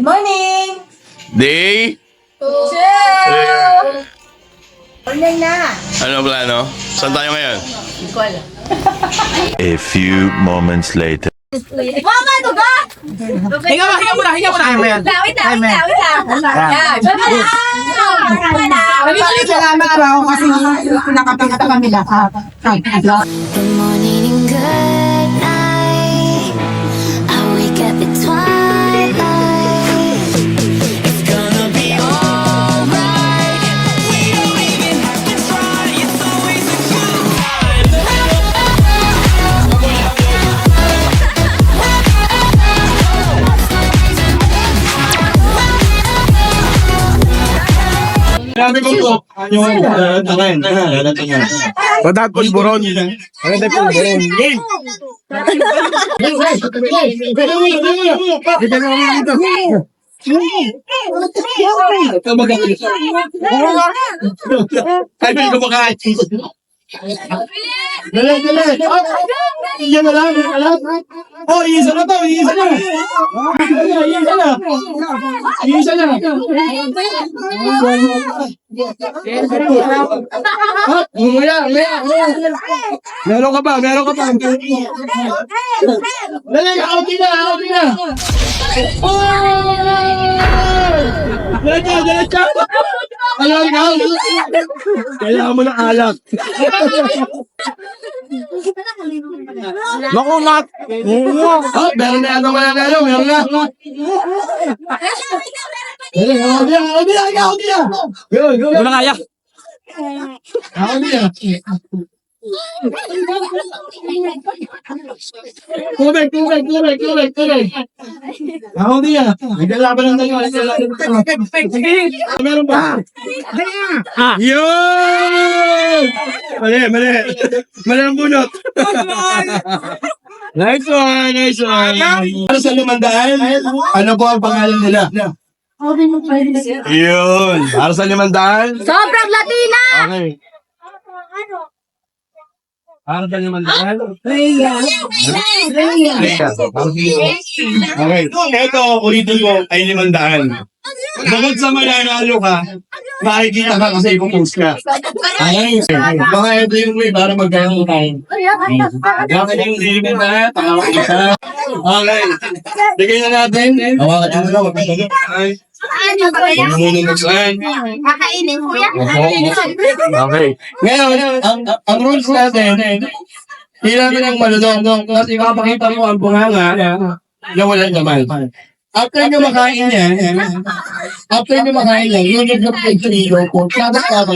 Morning! Day? Chill! Morning na! Ano plano? Saan tayo ngayon? Hindi ko alam. A few moments later. Mama, ito ba? Hinga muna. Wait lang. Salamat araw kasi nakapagkita kami lahat. Good morning and good night. I wake up at twilight. It's gonna be alright. We don't even have to try. It's always a good Sabi ko po, yung Badat ko buron. Sabi ko makain. Dali. Iyan na lang. Oh, iisa na to. Iisa na. Umaya. Meron ka pa. Dali, outi na. Diretso. Alam. Kailangan mo ng alak. Makunat! Oh, meron na. Meron na. Go. Wala kaya. Tubig. Ako niya. Naglalaban ng tayo. Meron ba? Yun! Mali. Mali ang bunot. Nice one. Para sa 500, ano po ang pangalan nila? Yun. Para sa 500. Sobrang Latina! Okay. Para sa 500. Okay. Ito, ulitin ko, ay 500. Bukod sa mananalo ka, makikita ka kasi ipupost ka. Okay. Baka ito yung way para magkano tayo. Dapat yung limit na, tama kita. Okay. Bigay na natin. Hawakan nyo na, magkano. Kakainin ko yan. Okay. Ngayon, ang rules natin, kailangan ng malunong kasi kapakita mo ang bunganga na walang naman. After nyo makain yan, yun yung kapag-trio po, dapat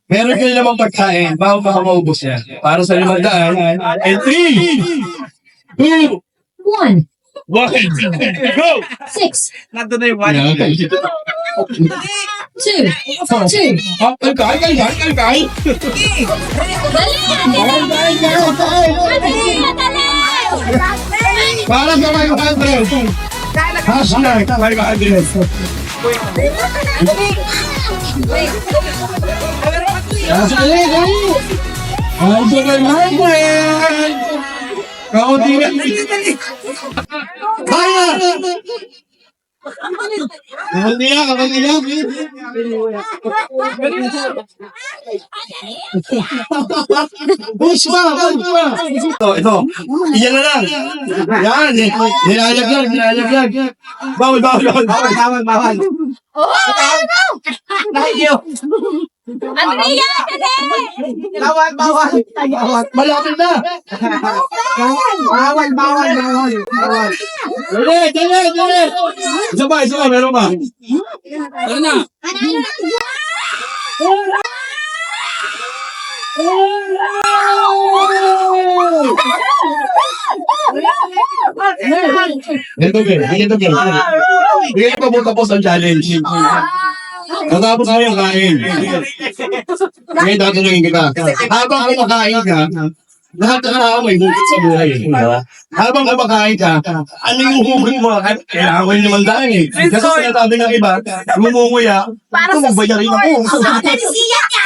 meron kayo namang pagkain, bago baka maubos yan. Para sa 500, and 3, 2, 1, go! 6, Nandun na yung one. Okay. 2, 4, Kay. Para sa 500. Hashtag 500. Kaunti na. Kaya! Kaunti na. Push pa. Ito. Iyan na lang. Yan. Nilalaglag. Bawal. Andrea, kasi! Bawal. Malapit na. Bawal. Dali. Isa pa. Meron ba? Ano na? Ito, bigyan ko po tapos ang challenge. Natapos na yung kain. Ngayon, tatanungin kita. Habang kumakain ka, lahat na tao may bukit sa buhay. Habang kumakain ka, ano yung huhugot mo? Kailangan ko yung 500 eh. Kasi sinasabi ng iba, lumunguya, ito magbayarin ako. Siya ka!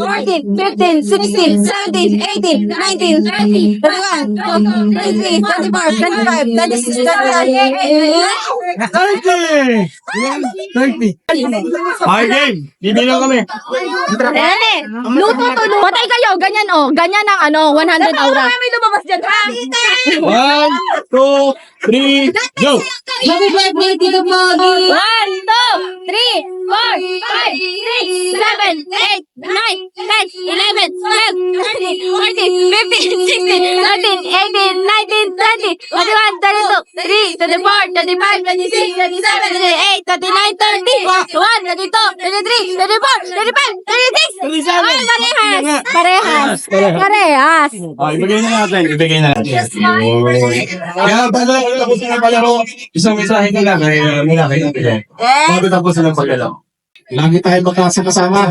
14, 15, 16, 17, 18, 19, 20, 21, 22, 23, 24, 25, 26, 30. Okay, game. Bibilang kami. Ene, luto to luto. Patay kayo, ganyan oh. Ganyan ang 100 aura. May lumabas dyan, ha? 1, 2, 3, go! Happy birthday, Tito Pogi! 1, 2, 3, 4, 5, 6, 7, 8, 9, 10, 11, 12, 13, 14, 15, 16, 17, 18, 19, 20, 21, 22, 23, 24, 25, 26, 27, 28, 29, 30, 1, 22, 23, 24, 25, 26! Ay, parehas! Parehas! Okay, ibigay na natin. Kaya pala, tapusin na pala ko. Isang mensahe nila kay Pile. Bago tapusin ang pagalaw. Lagi tayo magkasama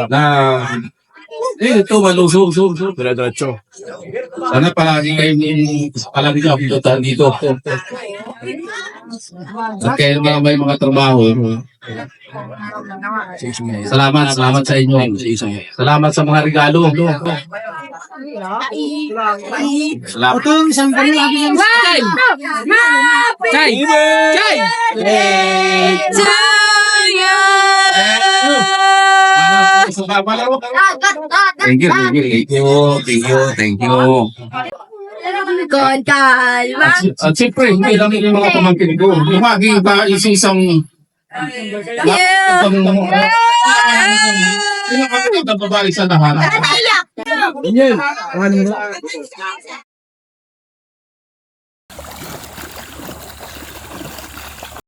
na ito, malusog. Diretso. Sana palagi kayo pilotan dito. At kayo may mga trabaho. Salamat sa inyo. Salamat sa mga regalo. Salamat. Ito yung isang ganun lagi yung Chay! Thank you. Con kalma. At siyempre, hindi lang yung mga pamangkin ko. Yung mga iba, isang Yeah. pinakakita babalik sa tahanan. Naiyak. Yan.